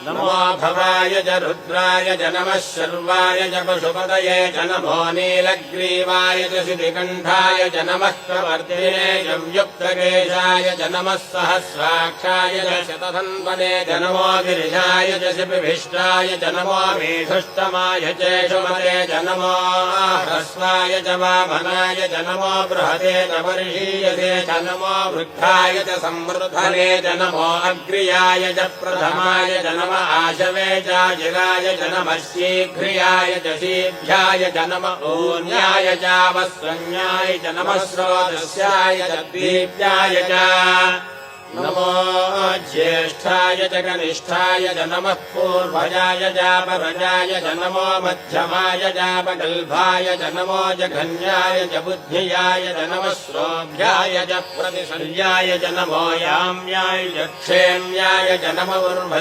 नमो भवाय च रुद्राय च नमः शर्वाय च पशुपतये च नमो नीलग्रीवाय च शितिकण्ठाय च नमः प्रवर्तिने च व्युक्तकेशाय च नमः सहस्राक्षाय च शतधन्वने च नमो गिरिशाय च शिपिभिष्टाय च नमो मेघुष्टमाय चेषुमते च नमो ह्रस्वाय च वामनाय च नमो बृहते च वर्षीयसे च नमो वृद्धाय च संवृद्धने च नमो अग्र्याय च प्रथमाय च नमो आशवे चाजिराय च नमः शीघ्रियाय च शीभ्याय च नमः ऊन्याय चावस्वन्याय च नमः स्रोतस्याय च दीप्याय च नमो ज्येष्ठाय च कनिष्ठाय च नमः पूर्वजाय चापरजाय च नमो मध्यमाय चापगल्भाय च नमो जघन्याय च बुद्धियाय च नमः श्रोभ्याय च प्रतिशल्याय च नमो याम्याय च क्षेम्याय च नमो